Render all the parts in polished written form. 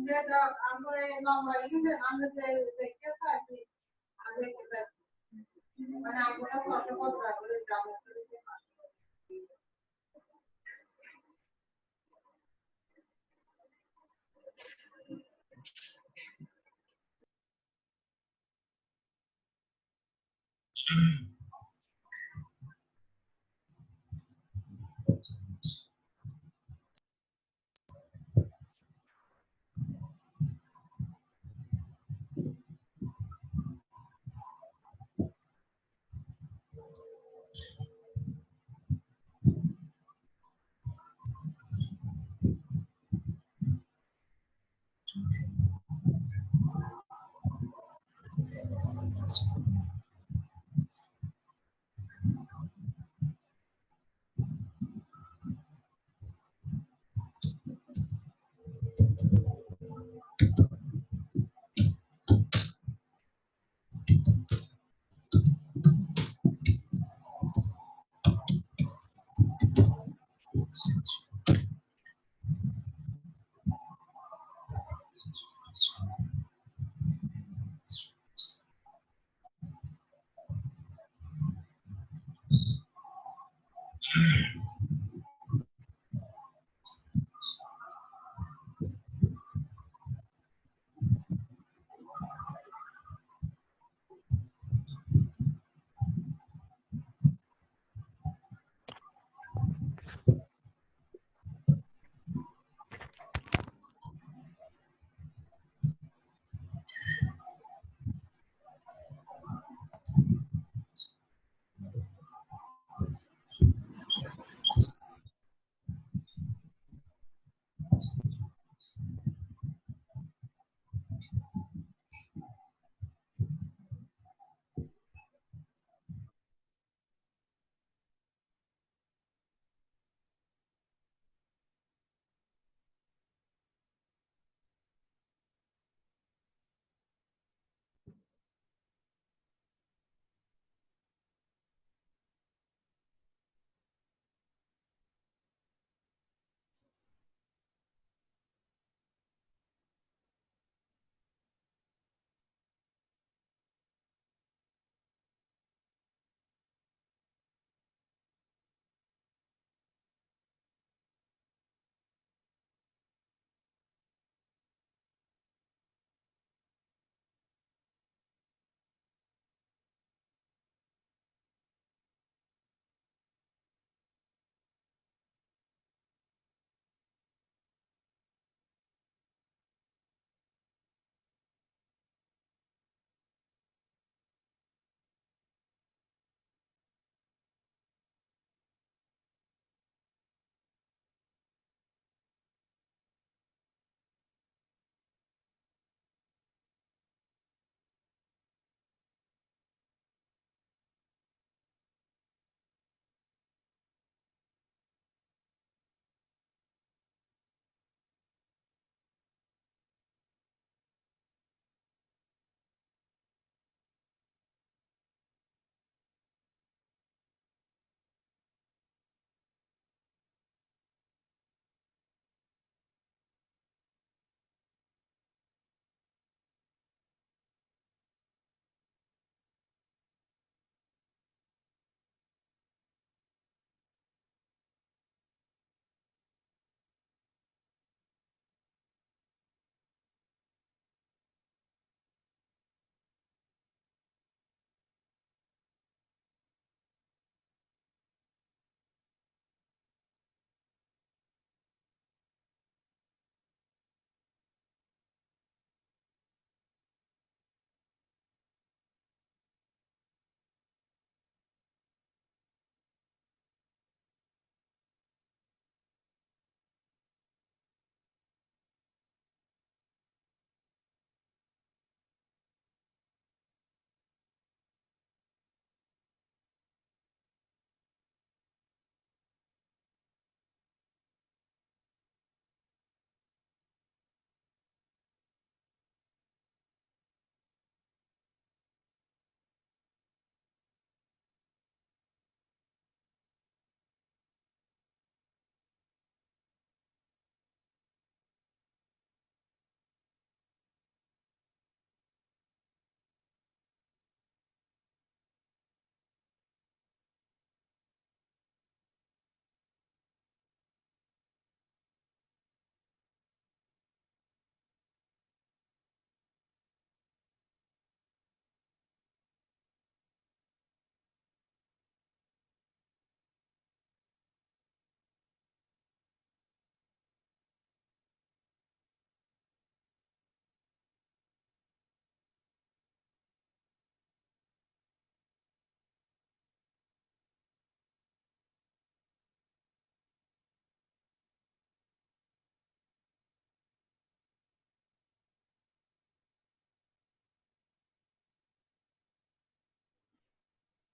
যেটা আমরা লম্বা ইউবে আমরা দেখে থাকি আগে মানে আমরা ছোট কথা বলে যাবো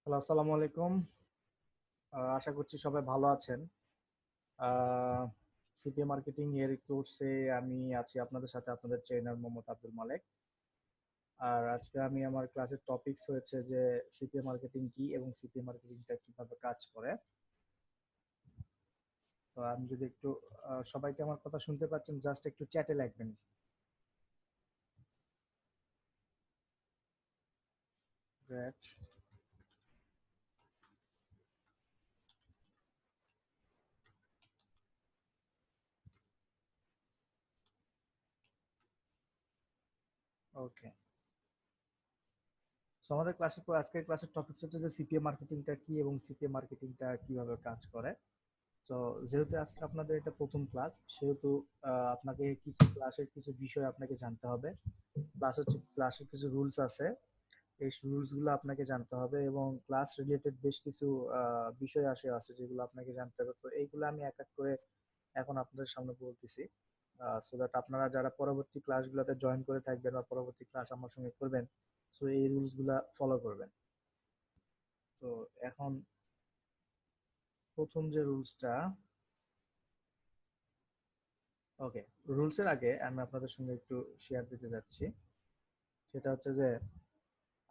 হ্যালো, আসসালামু আলাইকুম। আশা করছি সবাই ভালো আছেন। সিপিএ মার্কেটিং এর কোর্সে আমি আছি আপনাদের সাথে, আপনাদের ট্রেনার মোহাম্মদ আব্দুল মালেক। আর আজকে আমি আমার ক্লাসের টপিকস হয়েছে যে সিপিএ মার্কেটিং কি এবং সিপিএ মার্কেটিংটা কিভাবে কাজ করে। তো আমি যদি একটু সবাইকে আমার কথা শুনতে পাচ্ছেন, জাস্ট একটু চ্যাটে লিখবেন। গ্রেট। ওকে, তো আমাদের আজকের ক্লাসের টপিক হচ্ছে যে সিপিএ মার্কেটিংটা কি এবং সিপিএ মার্কেটিংটা কিভাবে কাজ করে। তো যেহেতু আজকে আপনাদের এটা প্রথম ক্লাস, সেহেতু আপনাকে কিছু ক্লাসের কিছু বিষয় আপনাকে জানতে হবে। ক্লাসের কিছু রুলস আছে, এই রুলস গুলো আপনাকে জানতে হবে এবং ক্লাস রিলেটেড বেশ কিছু বিষয় আছে যেগুলো আপনাকে জানতে হবে। তো এইগুলো আমি এক এক করে এখন আপনাদের সামনে বলতেছি, সো দ্যাট আপনারা যারা পরবর্তী ক্লাসগুলোতে জয়েন করে থাকবেন বা পরবর্তী ক্লাস আমার সঙ্গে করবেন, সো এই রুলস গুলা ফলো করবেন। তো এখন প্রথম যে রুলসটা, ওকে, রুলস এর আগে আমি আপনাদের সঙ্গে একটু শেয়ার দিতে যাচ্ছি। সেটা হচ্ছে যে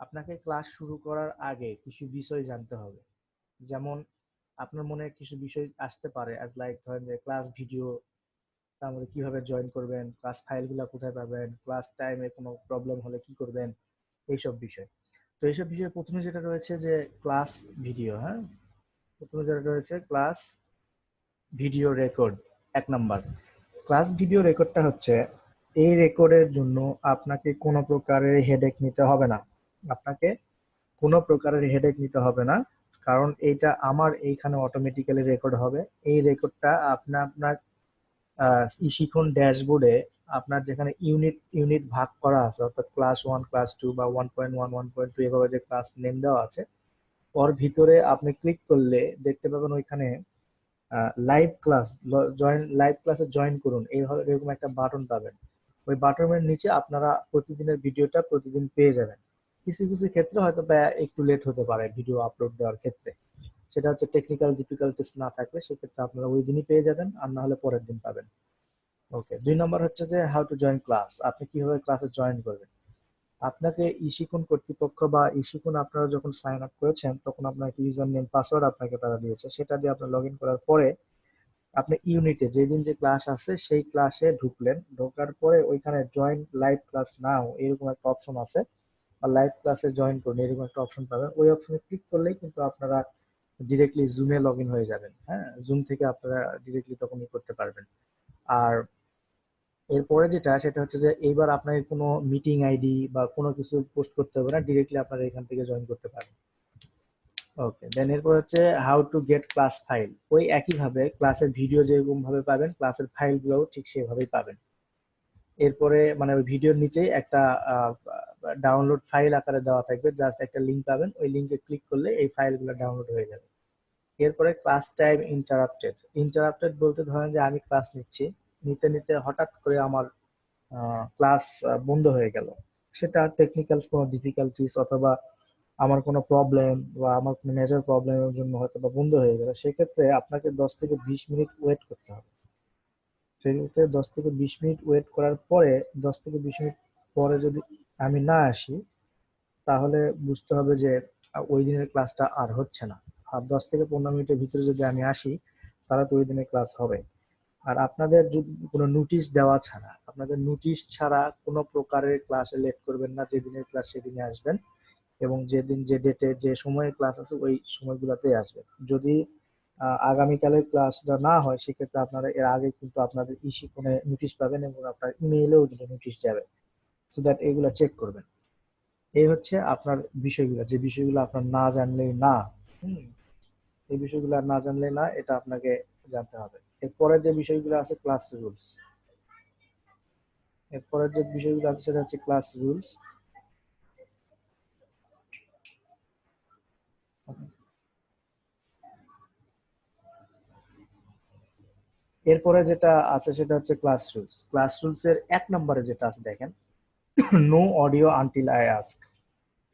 আপনাকে ক্লাস শুরু করার আগে কিছু বিষয় জানতে হবে। যেমন আপনার মনে কিছু বিষয় আসতে পারে, অ্যাজ লাইক ধরেন যে ক্লাস ভিডিও, তারপরে কিভাবে জয়েন করবেন, ক্লাস ফাইলগুলো কোথায় পাবেন, ক্লাস টাইমে কোনো প্রবলেম হলে কি করবেন, এইসব বিষয়। তো এইসব বিষয়ে প্রথমে যেটা রয়েছে যে ক্লাস ভিডিও, হ্যাঁ, প্রথমে যেটা রয়েছে ক্লাস ভিডিও রেকর্ড। এক নাম্বার, ক্লাস ভিডিও রেকর্ডটা হচ্ছে, এই রেকর্ডের জন্য আপনাকে কোনো প্রকারের হেডেক নিতে হবে না। আপনাকে কোনো প্রকারের হেডেক নিতে হবে না, কারণ এইটা আমার এইখানে অটোমেটিক্যালি রেকর্ড হবে। এই রেকর্ডটা আপনার আপনার শিখন ড্যাশবোর্ডে, আপনার যেখানে ইউনিট ইউনিট ভাগ করা আছে, অর্থাৎ ক্লাস 1, ক্লাস 2 বা 1.1, 1.2 এভাবে যে ক্লাস নেম দেওয়া আছে, ওর ভিতরে আপনি ক্লিক করলে দেখতে পাবেন ওইখানে লাইভ ক্লাস, লাইভ ক্লাসে জয়েন করুন, এইভাবে এরকম একটা বাটন পাবেন। ওই বাটনের নিচে আপনারা প্রতিদিনের ভিডিওটা প্রতিদিন পেয়ে যাবেন। কিছু কিছু ক্ষেত্রে হয়তো বা একটু লেট হতে পারে ভিডিও আপলোড দেওয়ার ক্ষেত্রে, সেটা হচ্ছে টেকনিক্যাল ডিফিকাল্টিস না থাকলে সেক্ষেত্রে আপনারা ওই দিনই পেয়ে যাবেন, আর না হলে পরের দিন পাবেন। ওকে, 2 নম্বর হচ্ছে যে হাউ টু জয়েন ক্লাস। আপনি কিভাবে ক্লাসে জয়েন করবেন। আপনাকে ইশিকুন কর্তৃপক্ষ বা ইশিকুন, আপনারা যখন সাইন আপ করেছেন তখন আপনার একটা ইউজার নেম পাসওয়ার্ড আপনাকে তারা দিয়েছে, সেটা দিয়ে আপনি লগ ইন করার পরে আপনি ইউনিটে যেদিন যে ক্লাস আছে সেই ক্লাসে ঢুকলেন। ঢোকার পরে ওইখানে জয়েন লাইভ ক্লাস নাও এরকম একটা অপশন আছে, আর লাইভ ক্লাসে জয়েন করুন এরকম একটা অপশন পাবেন। ওই অপশনে ক্লিক করলেই কিন্তু আপনারা ডিরেক্টলি জুমে লগ ইন হয়ে যাবেন। হ্যাঁ, জুম থেকে আপনারা ডিরেক্টলি তখনই করতে পারবেন। আর এরপরে যেটা, সেটা হচ্ছে যে এইবার আপনাকে কোনো মিটিং আইডি বা কোনো কিছু পোস্ট করতে হবে না, ডিরেক্টলি আপনারা এখান থেকে জয়েন করতে পারবেন। ওকে, দেন এরপর হচ্ছে how to get class file. ওই একইভাবে ক্লাসের ভিডিও যেরকম ভাবে পাবেন, ক্লাসের ফাইলগুলোও ঠিক সেভাবেই পাবেন। এরপরে মানে ওই ভিডিওর নিচেই একটা ডাউনলোড ফাইল আকারে দেওয়া থাকবে, জাস্ট একটা লিঙ্ক পাবেন, ওই লিঙ্কে ক্লিক করলে এই ফাইলগুলো ডাউনলোড হয়ে যাবে। এরপরে ক্লাস টাইম ইন্টারাপ্টেড। ইন্টারাপ্টেড বলতে ধরেন যে আমি ক্লাস নিচ্ছি, নিতে নিতে হঠাৎ করে আমার ক্লাস বন্ধ হয়ে গেল। সেটা টেকনিক্যাল কোনো ডিফিকাল্টিস অথবা আমার কোনো প্রবলেম বা আমার কোনো মেজর প্রবলেমের জন্য হয়তো বা বন্ধ হয়ে গেল, সেক্ষেত্রে আপনাকে 10 থেকে 20 মিনিট ওয়েট করতে হবে। সেক্ষেত্রে 10 থেকে 20 মিনিট ওয়েট করার পরে, 10 থেকে 20 মিনিট পরে যদি আমি না আসি, তাহলে বুঝতে হবে যে ওই দিনের ক্লাসটা আর হচ্ছে না। আর 10 থেকে 15 মিনিটের ভিতরে যদি আমি আসি, তাহলে তো ওই দিনের ক্লাস হবে। আর আপনাদের যদি কোনো নোটিশ দেওয়া ছাড়া, আপনাদের নোটিশ ছাড়া কোনো প্রকারের ক্লাসে লেট করবেন না। যেদিনের ক্লাস সেদিনে আসবেন এবং যেদিন যে ডেটে যে সময়ে ক্লাস আছে ওই সময়গুলোতে আসবেন। যদি আগামীকালের ক্লাসটা না হয়, সেক্ষেত্রে আপনারা এর আগে কিন্তু আপনাদের ইস্যু ফোনে নোটিশ পাবেন এবং আপনার ইমেইলেও কিন্তু নোটিশ যাবে, সো দ্যাট এগুলো চেক করবেন। এই হচ্ছে আপনার বিষয়গুলো, যে বিষয়গুলো আপনার না জানলেই না। হুম, এই বিষয়গুলো আর না জানলেই না, এটা আপনাকে জানতে হবে। এরপরে যে বিষয়গুলো আছে ক্লাস রুলস। এরপরের যে বিষয়গুলো আছে সেটা হচ্ছে ক্লাস রুলস। এরপরে যেটা আছে সেটা হচ্ছে ক্লাস রুলস। ক্লাস রুলস এর 1 নম্বরে যেটা আছে দেখেন, no audio until I ask.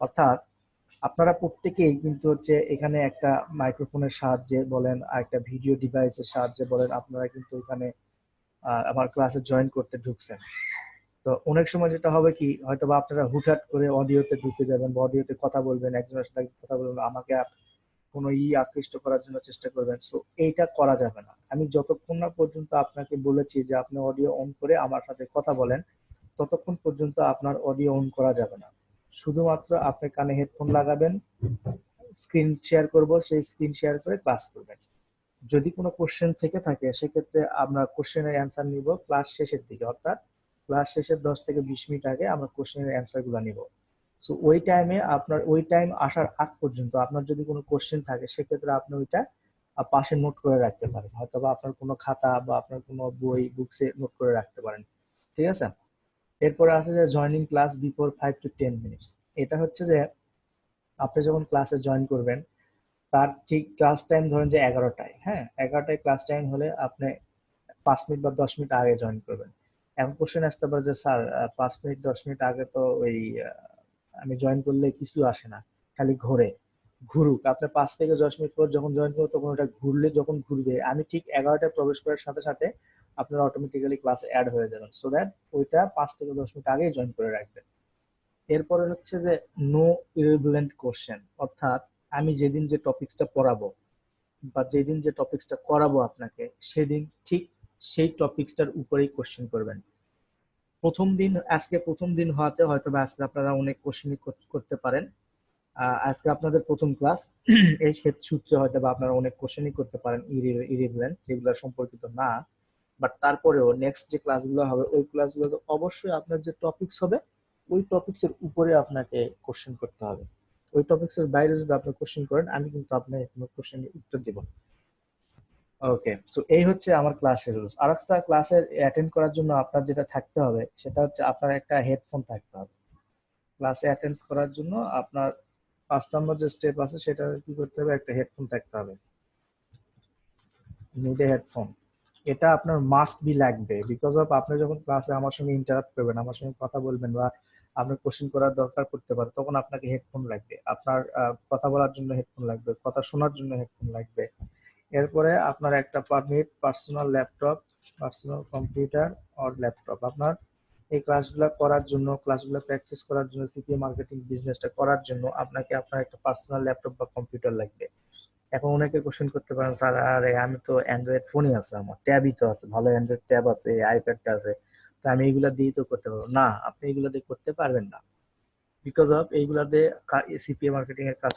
অর্থাৎ আপনারা প্রত্যেকেই কিন্তু হচ্ছে এখানে একটা মাইক্রোফোনের সাহায্যে বলেন আর একটা ভিডিও ডিভাইসের সাহায্যে বলেন আপনারা কিন্তু এখানে আমার ক্লাসে জয়েন করতে ঢুকছেন। তো অনেক সময় যেটা হবে কি হয়তো বা আপনারা হুটহাট করে অডিওতে ঢুকে যাবেন বা অডিওতে কথা বলবেন, একজনের সাথে কথা বলবেন, আমাকে কোনো আকৃষ্ট করার জন্য চেষ্টা করবেন। সো এইটা করা যাবে না। আমি যতক্ষণ না পর্যন্ত আপনাকে বলেছি যে আপনি অডিও অন করে আমার সাথে কথা বলেন, ততক্ষণ পর্যন্ত আপনার অডিও অন করা যাবে না। শুধুমাত্র আপনি কানে হেডফোন লাগাবেন, স্ক্রিন শেয়ার করব, সেই স্ক্রিন শেয়ার করে ক্লাস করবেন। যদি কোনো কোশ্চেন থেকে থাকে সেক্ষেত্রে আমরা কোশ্চেনের অ্যান্সার নিব ক্লাস শেষের দিকে, অর্থাৎ ক্লাস শেষের 10 থেকে 20 মিনিট আগে আমরা কোশ্চেনের অ্যান্সার গুলো নিব। সো ওই টাইমে আপনার ওই টাইম আসার আগ পর্যন্ত আপনার যদি কোনো কোশ্চেন থাকে সেক্ষেত্রে আপনি ওইটা পাশে নোট করে রাখতে পারেন, হয়তো বা আপনার কোনো খাতা বা আপনার কোনো বই বুকসে নোট করে রাখতে পারেন। ঠিক আছে। এরপরে আছে যে joining class before 5 to 10 minutes. এটা হচ্ছে যে আপনি যখন ক্লাসে জয়েন করবেন তার ঠিক ক্লাস টাইম ধরেন যে 11টায়, হ্যাঁ 11টায় ক্লাস টাইম হলে আপনি 5 মিনিট বা 10 মিনিট আগে জয়েন করবেন। এখন কোশ্চেন আসতে পারে যে স্যার 5 মিনিট 10 মিনিট আগে তো ওই আমি জয়েন করলে কিছু আসে না, খালি ঘোরে। ঘুরুক, আপনি 5 থেকে 10 মিনিট পর যখন জয়েন করবো তখন ওটা ঘুরলে যখন ঘুরবে আমি ঠিক 11টায় প্রবেশ করার সাথে সাথে আপনার অটোমেটিক্যালি ক্লাস অ্যাড হয়ে যাবেন, সো দ্যাট ওইটা 5 থেকে 10 মিনিট আগেই জয়েন করে রাখবেন। এরপরে হচ্ছে যে নো ইরেগুলেন্ট কোশ্চেন, অর্থাৎ আমি যেদিন যে টপিকসটা পড়াবো বা যেদিন যে টপিকসটা করাবো আপনাকে সেদিন ঠিক সেই টপিকসটার উপরেই কোশ্চেন করবেন। আজকে প্রথম দিন হওয়াতে হয়তো বা আজকে আপনারা অনেক কোশ্চেনই করতে পারেন। আজকে আপনাদের প্রথম ক্লাস, এই সূত্রে হয়তো বা আপনারা অনেক কোশ্চেনই করতে পারেন ইরেগুলেন্ট, যেগুলো সম্পর্কিত না। বাট তারপরেও নেক্সট যে ক্লাসগুলো হবে ওই ক্লাসগুলোতে অবশ্যই আপনার যে টপিকস হবে ওই টপিকস এর উপরে আপনাকে কোশ্চেন করতে হবে। ওই টপিকস এর বাইরে যদি আপনি কোশ্চেন করেন আমি কিন্তু আপনাকে কোনো কোশ্চেনের উত্তর দিব না। ওকে, সো এই হচ্ছে আমার ক্লাসের রুলস। আর একটা ক্লাসে অ্যাটেন্ড করার জন্য আপনার যেটা থাকতে হবে সেটা হচ্ছে আপনার একটা হেডফোন থাকতে হবে। ক্লাসে অ্যাটেন্ড করার জন্য আপনার 5 নম্বর যে স্টেপ আছে সেটা কি করতে হবে, একটা হেডফোন থাকতে হবে। নিড এ হেডফোন, এটা আপনার মাস্ট বি লাগবে, বিকজ অফ আপনি যখন ক্লাসে আমার সঙ্গে ইন্টারাক্ট করবেন, আমার সঙ্গে কথা বলবেন বা আপনার কোশ্চেন করার দরকার পড়তে পারে, তখন আপনাকে হেডফোন লাগবে। আপনার কথা বলার জন্য হেডফোন লাগবে, কথা শোনার জন্য হেডফোন লাগবে। এরপরে আপনার একটা permit personal laptop, personal computer or laptop. আপনার এই ক্লাসগুলো করার জন্য, ক্লাসগুলো প্র্যাকটিস করার জন্য, সিপিএ মার্কেটিং বিজনেসটা করার জন্য আপনাকে আপনার একটা পার্সোনাল ল্যাপটপ বা কম্পিউটার লাগবে। এখন অনেকে কোশ্চেন করতে পারেন স্যার আরে আমি তো অ্যান্ড্রয়েড ফোনই আছে, আমার ট্যাবই তো আছে, ভালো অ্যান্ড্রয়েড ট্যাব আছে, আইপ্যাডটা আছে, তো আমি এগুলা দিয়ে তো করতে পারবো না। আপনি এগুলা দিয়ে করতে পারবেন না, বিকজ অফ এইগুলা দিয়ে সিপিএ মার্কেটিং এর কাজ